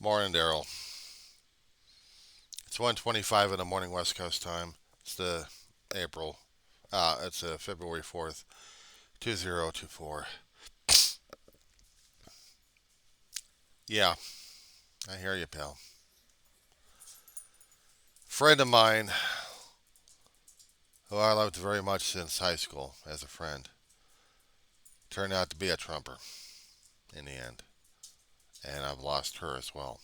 Morning, Daryl. It's 1:25 in the morning West Coast time. It's the April. It's February 4th, 2024. Yeah, I hear you, pal. Friend of mine, who I loved very much since high school as a friend, turned out to be a Trumper in the end, and I've lost her as well.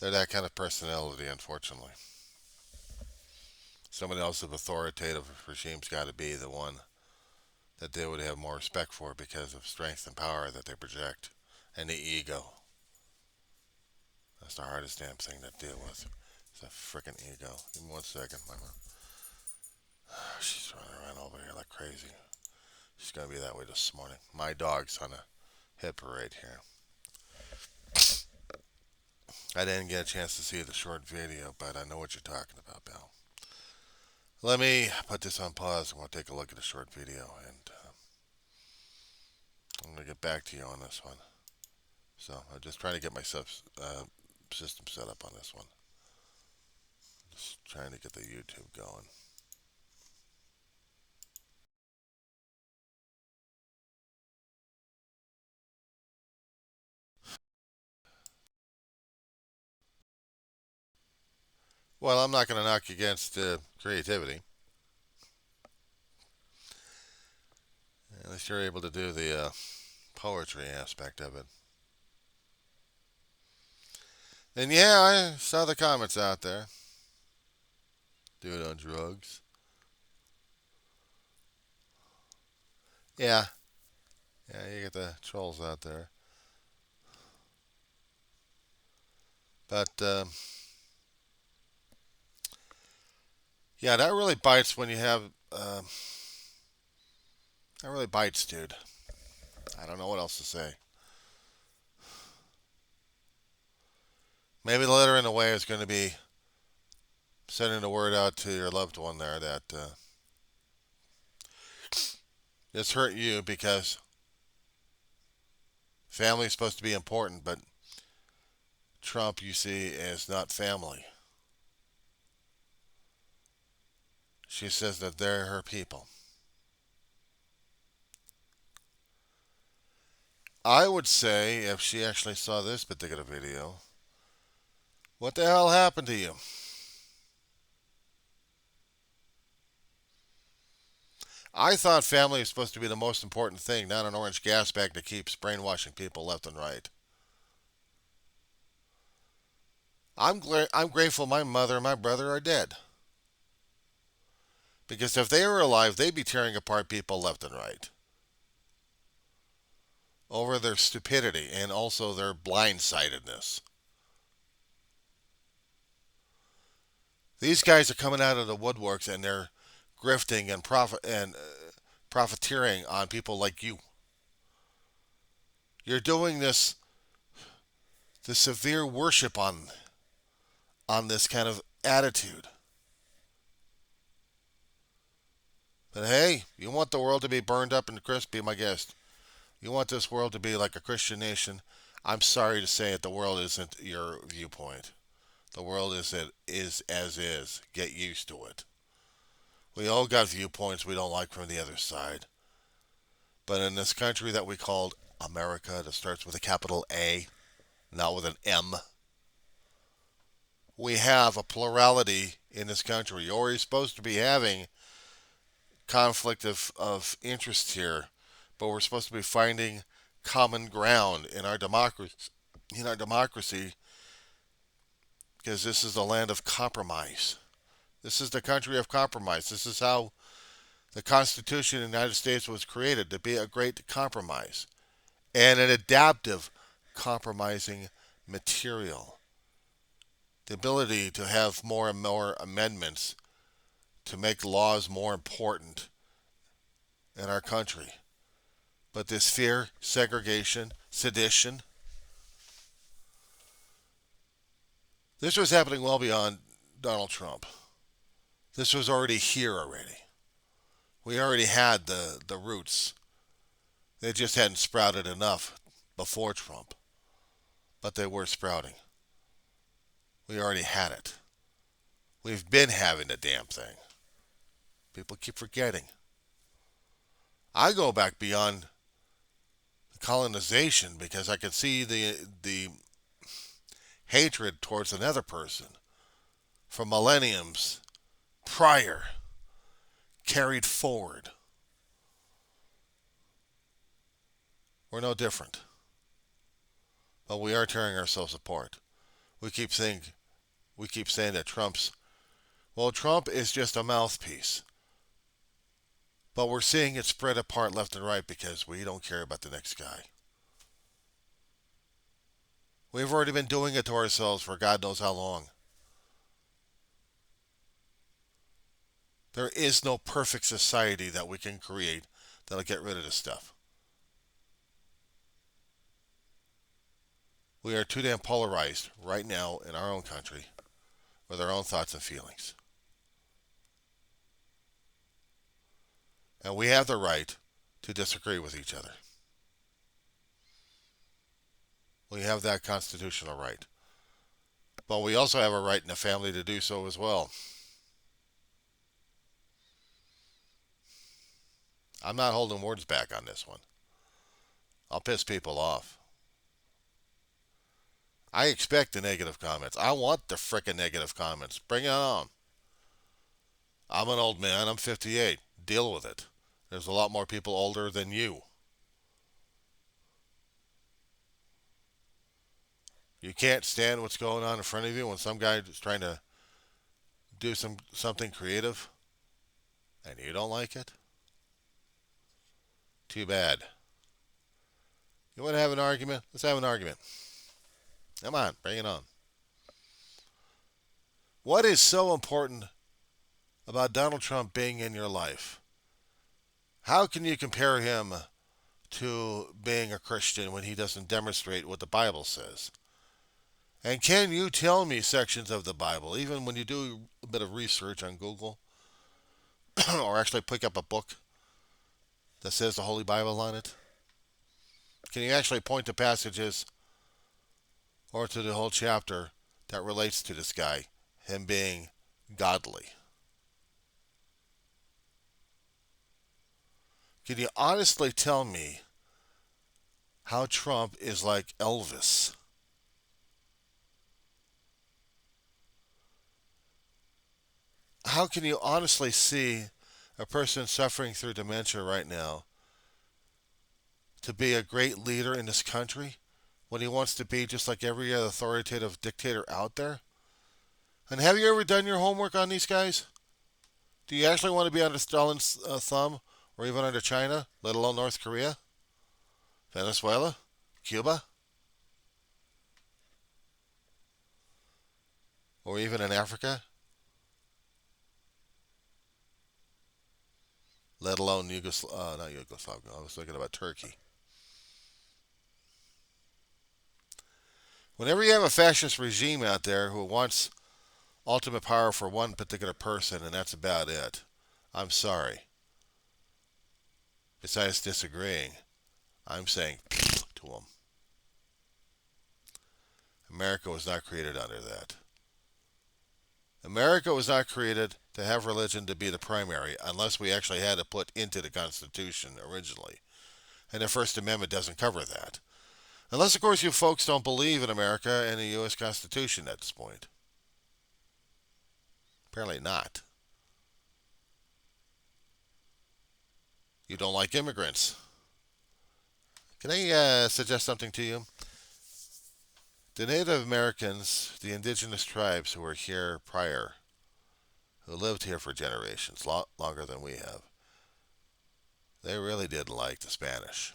They're that kind of personality, unfortunately. Somebody else of authoritative regime's got to be the one that they would have more respect for because of strength and power that they project and the ego. That's the hardest damn thing to deal with. It's a freaking ego. Give me 1 second, Mama. She's running around over here like crazy. She's gonna be that way this morning. My dog's on a hit parade here. I didn't get a chance to see the short video, but I know what you're talking about, Bill. Let me put this on pause and we'll take a look at the short video, and I'm gonna get back to you on this one. So I'm just trying to get myself system set up on this one. Just trying to get the YouTube going. Well, I'm not going to knock against creativity. At least you're able to do the poetry aspect of it. And yeah, I saw the comments out there. Do it on drugs. Yeah, yeah, you get the trolls out there. But yeah, that really bites when you have. That really bites, dude. I don't know what else to say. Maybe the letter in the way is going to be sending a word out to your loved one there that this hurt you because family is supposed to be important, but Trump, you see, is not family. She says that they're her people. I would say, if she actually saw this particular video, what the hell happened to you? I thought family was supposed to be the most important thing, not an orange gas bag that keeps brainwashing people left and right. I'm grateful my mother and my brother are dead. Because if they were alive, they'd be tearing apart people left and right over their stupidity and also their blindsidedness. These guys are coming out of the woodworks and they're grifting and profiteering on people like you. You're doing this severe worship on this kind of attitude. But hey, you want the world to be burned up and crisp? Be my guest. You want this world to be like a Christian nation? I'm sorry to say it. The world isn't your viewpoint. The world is as is. Get used to it. We all got viewpoints we don't like from the other side. But in this country that we called America, that starts with a capital A, not with an M, we have a plurality in this country. You're already supposed to be having conflict of interest here, but we're supposed to be finding common ground in our democracy. In our democracy, because this is the land of compromise. This is the country of compromise. This is how the Constitution of the United States was created, to be a great compromise and an adaptive compromising material. The ability to have more and more amendments to make laws more important in our country. But this fear, segregation, sedition, this was happening well beyond Donald Trump. This was already here already. We already had the roots They just hadn't sprouted enough before Trump, but they were sprouting. We already had it. We've been having the damn thing. People keep forgetting. I go back beyond colonization because I could see the hatred towards another person from millenniums prior carried forward. We're no different, but we are tearing ourselves apart. We keep saying that Trump is just a mouthpiece, but we're seeing it spread apart left and right because we don't care about the next guy. We've already been doing it to ourselves for God knows how long. There is no perfect society that we can create that'll get rid of this stuff. We are too damn polarized right now in our own country with our own thoughts and feelings. And we have the right to disagree with each other. We have that constitutional right. But we also have a right in the family to do so as well. I'm not holding words back on this one. I'll piss people off. I expect the negative comments. I want the frickin' negative comments. Bring it on. I'm an old man. I'm 58. Deal with it. There's a lot more people older than you. You can't stand what's going on in front of you when some guy is trying to do something creative and you don't like it. Too bad. You want to have an argument? Let's have an argument. Come on, bring it on. What is so important about Donald Trump being in your life? How can you compare him to being a Christian when he doesn't demonstrate what the Bible says? And can you tell me sections of the Bible, even when you do a bit of research on Google, or actually pick up a book that says the Holy Bible on it? Can you actually point to passages or to the whole chapter that relates to this guy, him being godly? Can you honestly tell me how Trump is like Elvis? How can you honestly see a person suffering through dementia right now to be a great leader in this country when he wants to be just like every other authoritative dictator out there? And have you ever done your homework on these guys? Do you actually want to be under Stalin's thumb or even under China, let alone North Korea, Venezuela, Cuba, or even in Africa, let alone not Yugoslavia, I was thinking about Turkey. Whenever you have a fascist regime out there who wants ultimate power for one particular person and that's about it, I'm sorry. Besides disagreeing, I'm saying to them. America was not created under that. America was not created to have religion to be the primary unless we actually had it put into the Constitution originally. And the First Amendment doesn't cover that. Unless, of course, you folks don't believe in America and the U.S. Constitution at this point. Apparently not. You don't like immigrants. Can I suggest something to you? The Native Americans, the indigenous tribes who were here prior, who lived here for generations, longer than we have, they really didn't like the Spanish.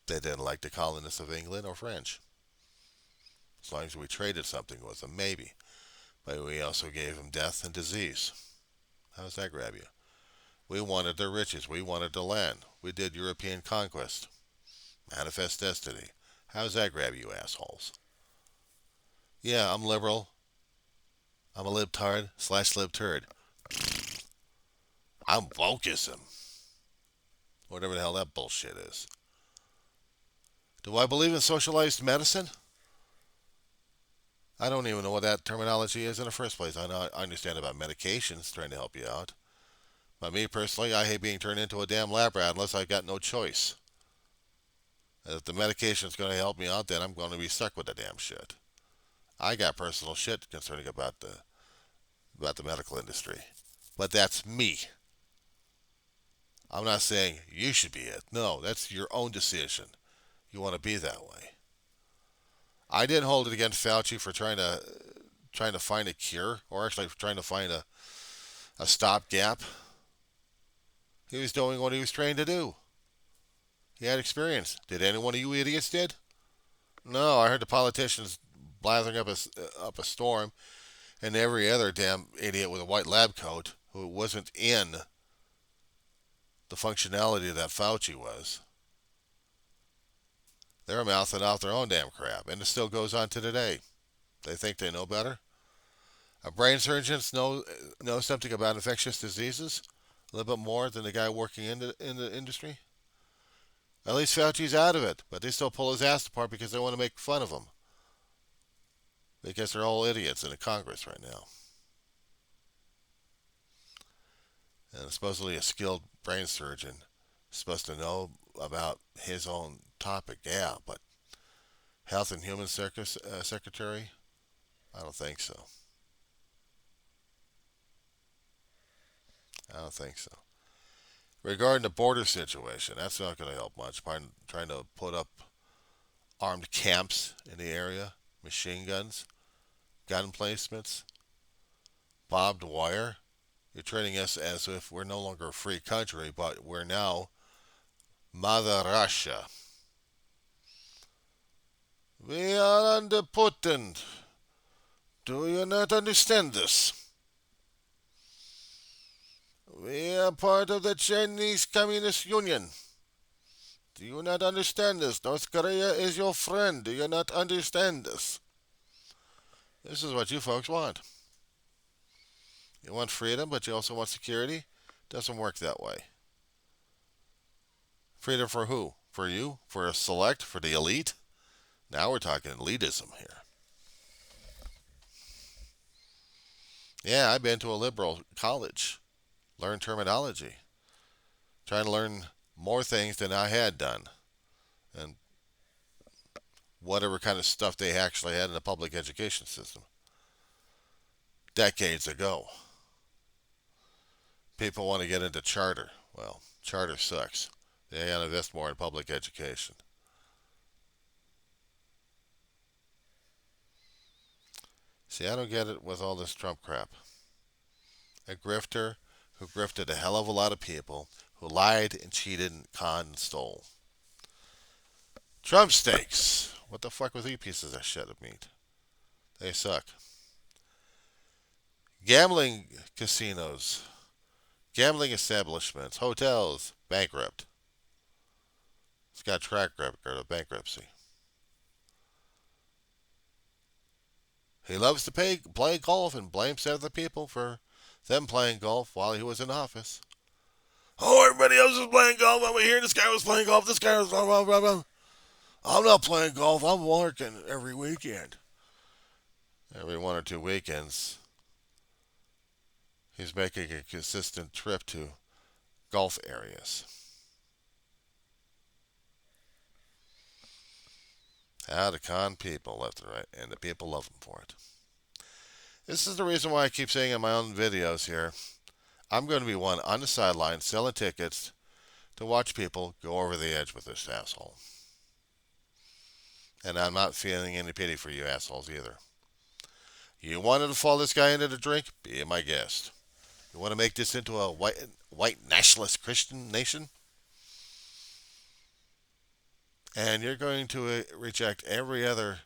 They didn't like the colonists of England or French. As long as we traded something with them, maybe. But we also gave them death and disease. How does that grab you? We wanted their riches. We wanted the land. We did European conquest. Manifest destiny. How does that grab you, assholes? Yeah, I'm liberal. I'm a libtard / libturd. I'm wokeism. whatever the hell that bullshit is. Do I believe in socialized medicine? I don't even know what that terminology is in the first place. I understand about medications trying to help you out. But me personally, I hate being turned into a damn lab rat unless I've got no choice. If the medication's going to help me out, then I'm going to be stuck with the damn shit. I got personal shit concerning about the medical industry, but that's me. I'm not saying you should be it. No, that's your own decision. You want to be that way. I didn't hold it against Fauci for trying to find a cure, or actually trying to find a stopgap. He was doing what he was trained to do. He had experience. Did any one of you idiots did? No, I heard the politicians blathering up a storm, and every other damn idiot with a white lab coat who wasn't in the functionality that Fauci was. They're mouthing out their own damn crap, and it still goes on to today. They think they know better. A brain surgeons know something about infectious diseases a little bit more than the guy working in the industry. At least Fauci's out of it, but they still pull his ass apart because they want to make fun of him. Because they're all idiots in the Congress right now. And supposedly a skilled brain surgeon is supposed to know about his own topic, yeah, but Health and Human Secretary? I don't think so. I don't think so. Regarding the border situation, that's not going to help much. Trying to put up armed camps in the area, machine guns, gun placements, barbed wire. You're treating us as if we're no longer a free country, but we're now Mother Russia. We are under Putin. Do you not understand this? We are part of the Chinese Communist Union. Do you not understand this? North Korea is your friend. Do you not understand this? This is what you folks want. You want freedom, but you also want security? Doesn't work that way. Freedom for who? For you? For a select? For the elite? Now we're talking elitism here. Yeah, I've been to a liberal college. Learned terminology. Trying to learn more things than I had done. And whatever kind of stuff they actually had in the public education system. Decades ago. People want to get into charter. Well, charter sucks. They got to invest more in public education. See, I don't get it with all this Trump crap. A grifter who grifted a hell of a lot of people, who lied and cheated and conned and stole. Trump steaks. What the fuck with these pieces of shit of meat? They suck. Gambling casinos, gambling establishments, hotels, bankrupt. It's got a track record of bankruptcy. He loves to play golf and blames other people for them playing golf while he was in office. Oh, everybody else was playing golf over here. This guy was playing golf. This guy was blah, blah, blah, blah. I'm not playing golf. I'm working every weekend. Every 1 or 2 weekends, he's making a consistent trip to golf areas. How to con people left and right, and the people love him for it. This is the reason why I keep saying in my own videos here, I'm going to be one on the sideline selling tickets to watch people go over the edge with this asshole. And I'm not feeling any pity for you assholes either. You wanted to follow this guy into the drink? Be my guest. You want to make this into a white nationalist Christian nation? And you're going to reject every other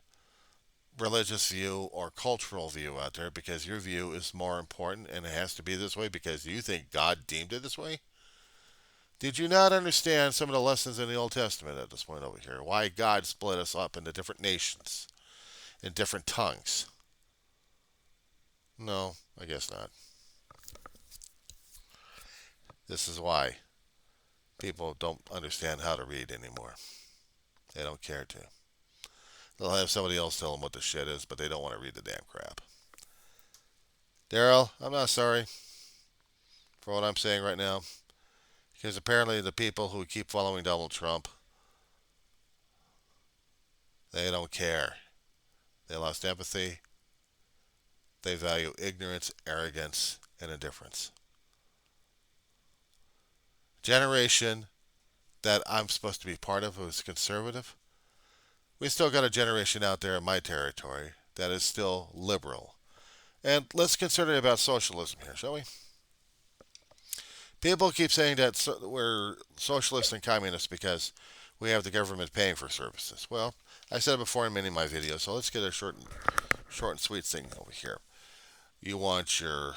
religious view or cultural view out there because your view is more important and it has to be this way because you think God deemed it this way? Did you not understand some of the lessons in the Old Testament at this point over here? Why God split us up into different nations, in different tongues? No, I guess not. This is why. People don't understand how to read anymore. They don't care to. They'll have somebody else tell them what the shit is, but they don't want to read the damn crap. Daryl, I'm not sorry for what I'm saying right now, because apparently the people who keep following Donald Trump, they don't care. They lost empathy. They value ignorance, arrogance, and indifference. Generation that I'm supposed to be part of who's conservative, we still got a generation out there in my territory that is still liberal. And let's consider about socialism here, shall we? People keep saying that we're socialists and communists because we have the government paying for services. Well, I said it before in many of my videos, so let's get a short and sweet thing over here. You want your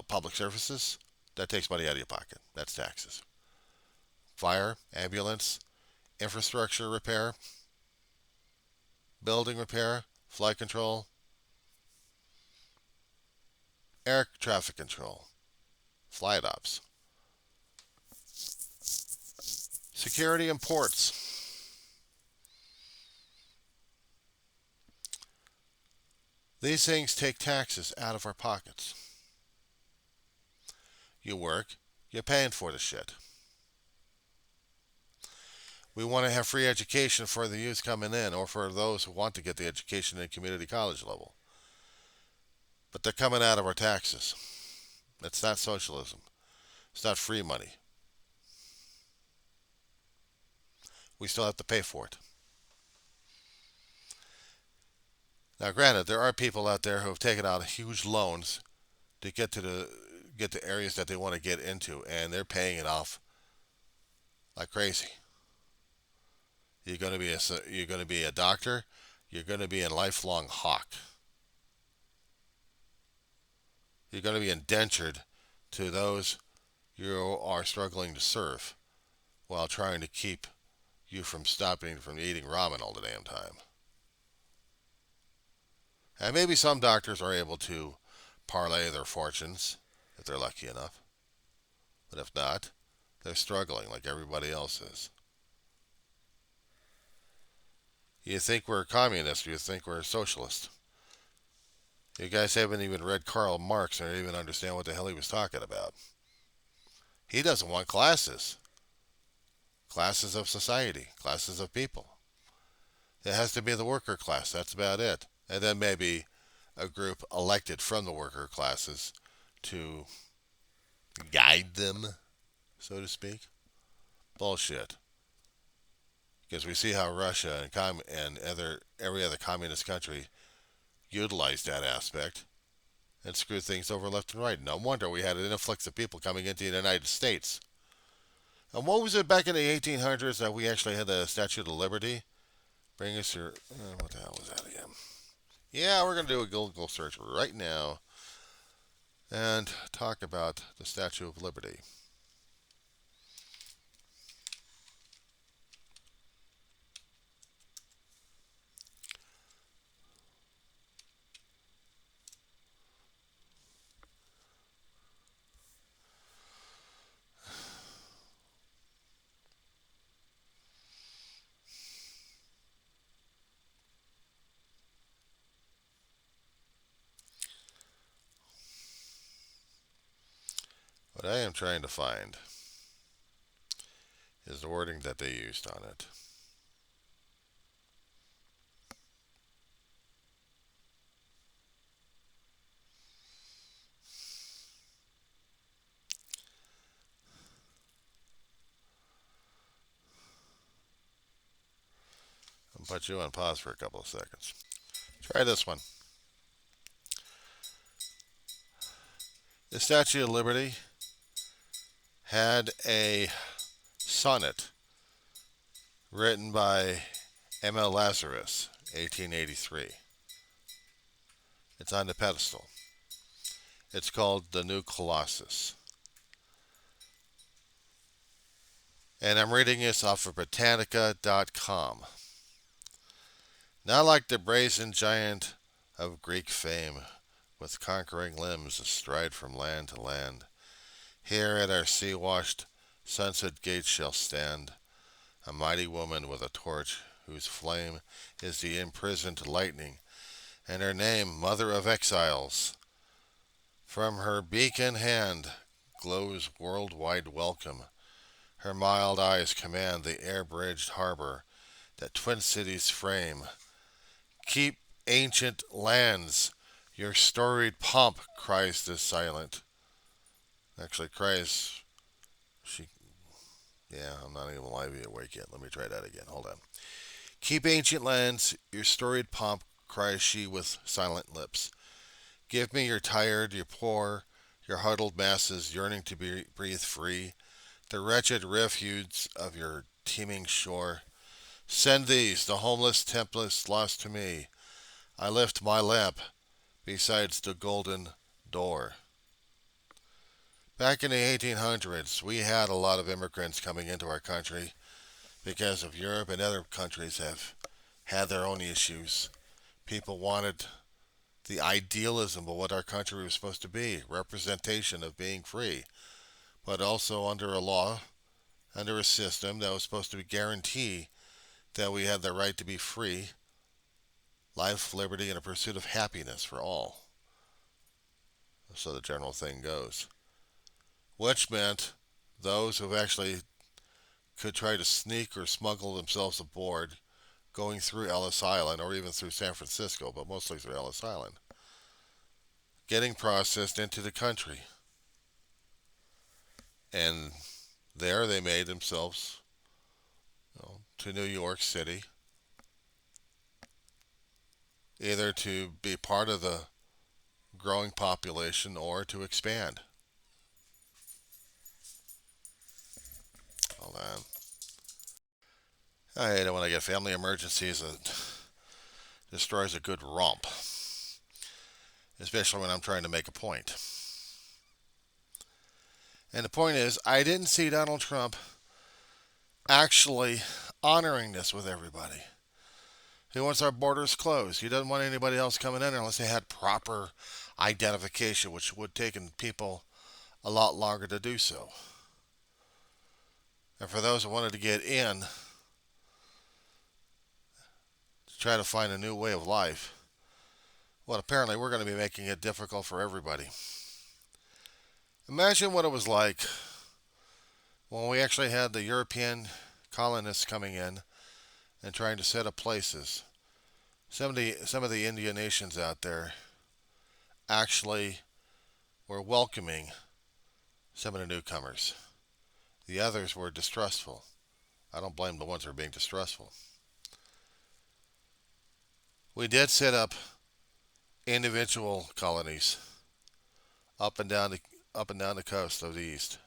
public services? That takes money out of your pocket. That's taxes. Fire, ambulance, infrastructure repair, building repair, flight control, air traffic control, flight ops, security and ports. These things take taxes out of our pockets. You work, you're paying for the shit. We want to have free education for the youth coming in, or for those who want to get the education at community college level. But they're coming out of our taxes. It's not socialism. It's not free money. We still have to pay for it. Now, granted, there are people out there who have taken out huge loans to get to areas that they want to get into, and they're paying it off like crazy. You're going to be a doctor. You're going to be a lifelong hawk. You're going to be indentured to those you are struggling to serve, while trying to keep you from stopping from eating ramen all the damn time. And maybe some doctors are able to parlay their fortunes if they're lucky enough. But if not, they're struggling like everybody else is. You think we're communists, you think we're socialists. You guys haven't even read Karl Marx or even understand what the hell he was talking about. He doesn't want classes. Classes of society, classes of people. It has to be the worker class, that's about it. And then maybe a group elected from the worker classes to guide them, so to speak. Bullshit. Because we see how Russia and every other communist country utilized that aspect and screwed things over left and right. No wonder we had an influx of people coming into the United States. And what was it back in the 1800s that we actually had the Statue of Liberty? Bring us your... what the hell was that again? Yeah, we're going to do a Google search right now and talk about the Statue of Liberty. What I am trying to find is the wording that they used on it. I'll put you on pause for a couple of seconds. Try this one. The Statue of Liberty had a sonnet written by Emile Lazarus, 1883. It's on the pedestal. It's called The New Colossus. And I'm reading this off of Britannica.com. Not like the brazen giant of Greek fame, with conquering limbs astride from land to land. Here at our sea-washed Sunset gates shall stand, a mighty woman with a torch, whose flame is the imprisoned lightning, and her name Mother of Exiles. From her beacon hand glows worldwide welcome. Her mild eyes command the air-bridged harbor that twin cities frame. Keep ancient lands, your storied pomp, cries the silent. Actually, cries, she, yeah, I'm not even live awake yet. Let me try that again. Hold on. Keep ancient lands, your storied pomp, cries she with silent lips. Give me your tired, your poor, your huddled masses yearning to breathe free, the wretched refuge of your teeming shore. Send these, the homeless, tempest lost to me. I lift my lamp besides the golden door. Back in the 1800s, we had a lot of immigrants coming into our country because of Europe and other countries have had their own issues. People wanted the idealism of what our country was supposed to be, representation of being free, but also under a law, under a system that was supposed to guarantee that we had the right to be free, life, liberty, and a pursuit of happiness for all. So the general thing goes. Which meant those who actually could try to sneak or smuggle themselves aboard going through Ellis Island or even through San Francisco, but mostly through Ellis Island, getting processed into the country. And there they made themselves to New York City, either to be part of the growing population or to expand. Hold on. I hate it when I get family emergencies. It destroys a good romp, especially when I'm trying to make a point. And the point is, I didn't see Donald Trump actually honoring this with everybody. He wants our borders closed. He doesn't want anybody else coming in unless they had proper identification, which would take people a lot longer to do so. And for those who wanted to get in, to try to find a new way of life, well, apparently we're going to be making it difficult for everybody. Imagine what it was like when we actually had the European colonists coming in and trying to set up places. Some of the Indian nations out there actually were welcoming some of the newcomers. The others were distrustful. I don't blame the ones who are being distrustful. We did set up individual colonies up and down the coast of the east.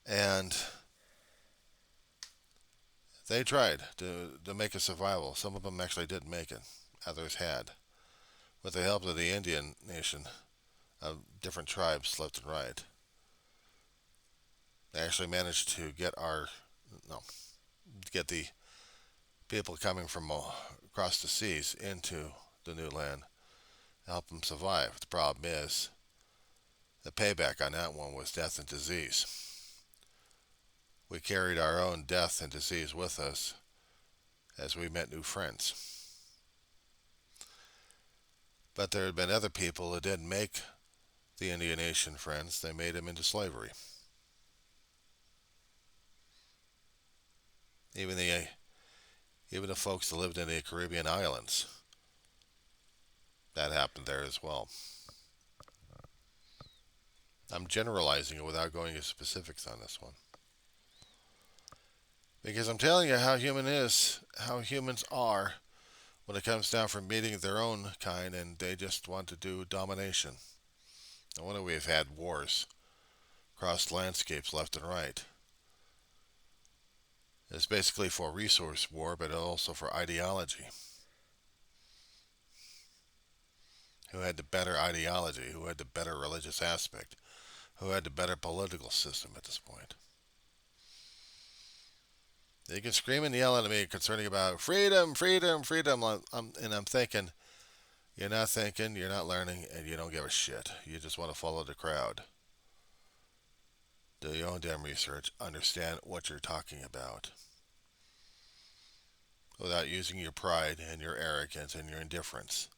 And they tried to make a survival. Some of them actually didn't make it. Others had. With the help of the Indian nation, of different tribes left and right. They actually managed to get the people coming from across the seas into the new land to help them survive. The problem is, the payback on that one was death and disease. We carried our own death and disease with us as we met new friends. But there had been other people who didn't make the Indian Nation friends. They made them into slavery. Even the folks that lived in the Caribbean islands, that happened there as well. I'm generalizing it without going into specifics on this one. Because I'm telling you how humans are when it comes down from meeting their own kind, and they just want to do domination. No wonder we've had wars across landscapes left and right. It's basically for resource war, but also for ideology. Who had the better ideology? Who had the better religious aspect? Who had the better political system at this point? You can scream and yell at me concerning about freedom, freedom, freedom, and I'm thinking, You're not thinking, you're not learning, and you don't give a shit. You just want to follow the crowd. Do your own damn research. Understand what you're talking about without using your pride and your arrogance and your indifference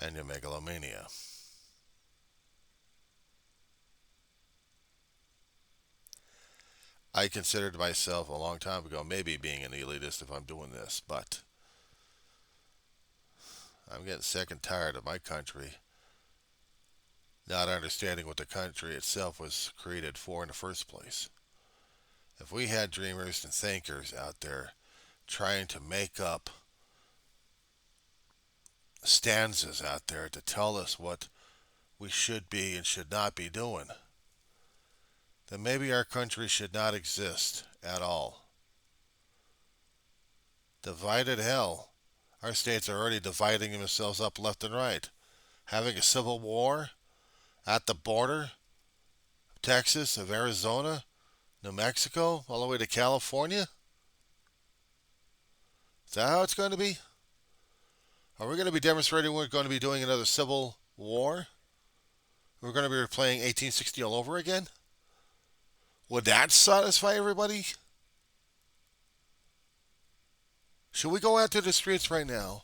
and your megalomania. I considered myself a long time ago maybe being an elitist if I'm doing this, but I'm getting sick and tired of my country not understanding what the country itself was created for in the first place. If we had dreamers and thinkers out there trying to make up stanzas out there to tell us what we should be and should not be doing, then maybe our country should not exist at all. Divided hell. Our states are already dividing themselves up left and right. Having a civil war at the border of Texas, of Arizona, New Mexico, all the way to California. Is that how it's going to be? Are we going to be demonstrating we're going to be doing another civil war? We're going to be replaying 1860 all over again? Would that satisfy everybody? Should we go out to the streets right now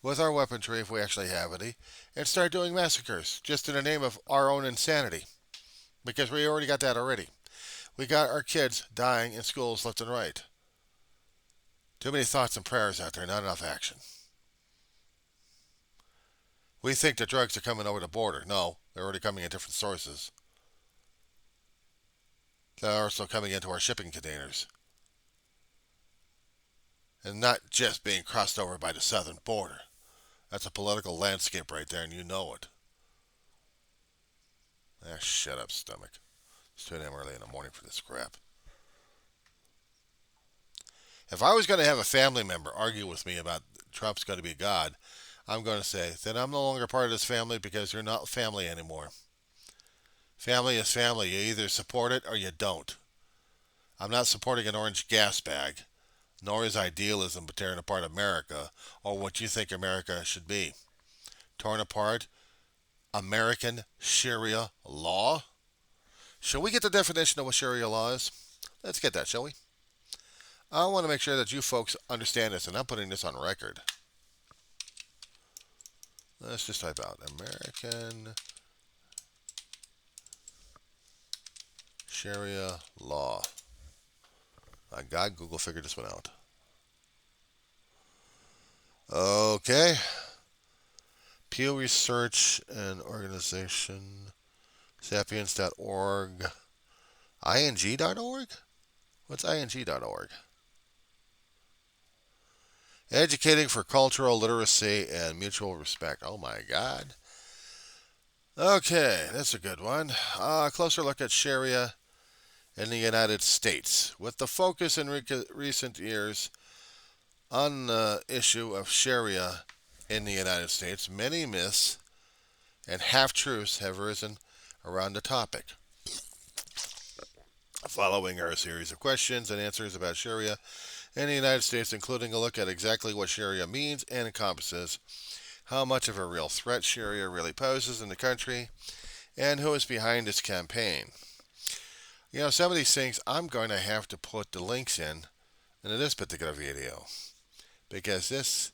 with our weaponry, if we actually have any, and start doing massacres just in the name of our own insanity? Because we already got that already. We got our kids dying in schools left and right. Too many thoughts and prayers out there, not enough action. We think the drugs are coming over the border. No, they're already coming in different sources. They're also coming into our shipping containers. And not just being crossed over by the southern border. That's a political landscape right there, and you know it. Shut up, stomach. It's too damn early in the morning for this crap. If I was going to have a family member argue with me about Trump's going to be God, I'm going to say, then I'm no longer part of this family because you're not family anymore. Family is family. You either support it or you don't. I'm not supporting an orange gas bag, nor is idealism tearing apart America or what you think America should be. Torn apart American Sharia law? Shall we get the definition of what Sharia law is? Let's get that, shall we? I want to make sure that you folks understand this, and I'm putting this on record. Let's just type out American Sharia law. My God, Google figured this one out. Okay. Pew Research and Organization, sapiens.org, ing.org? What's ing.org? Educating for Cultural Literacy and Mutual Respect. Oh my God. Okay, that's a good one. A closer look at Sharia in the United States, with the focus in recent years on the issue of Sharia in the United States. Many myths and half-truths have risen around the topic. Following are a series of questions and answers about Sharia in the United States, including a look at exactly what Sharia means and encompasses, how much of a real threat Sharia really poses in the country, and who is behind its campaign. You know, some of these things I'm going to have to put the links in this particular video, because this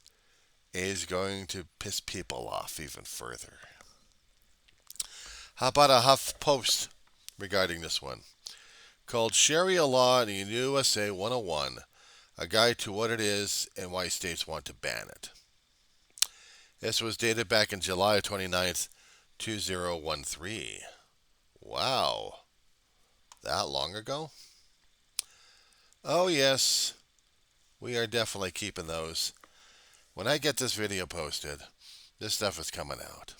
is going to piss people off even further. How about a Huff Post regarding this one? Called Sharia Law in the USA 101, a guide to what it is and why states want to ban it. This was dated back in July 29th, 2013. Wow. That long ago? Oh yes, we are definitely keeping those. When I get this video posted, this stuff is coming out.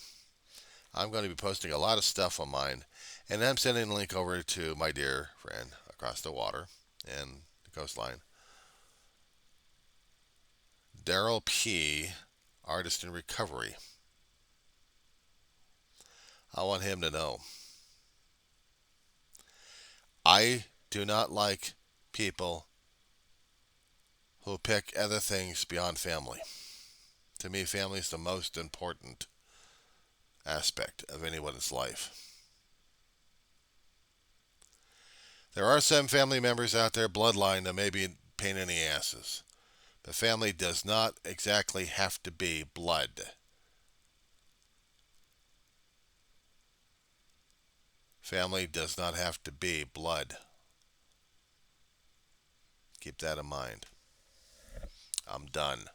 I'm going to be posting a lot of stuff on mine, and I'm sending a link over to my dear friend across the water and the coastline, Daryl P., Artist in Recovery. I want him to know. I do not like people who pick other things beyond family. To me, family is the most important aspect of anyone's life. There are some family members out there, bloodline, that may be a pain in the asses. The family does not exactly have to be blood. Family does not have to be blood. Keep that in mind. I'm done.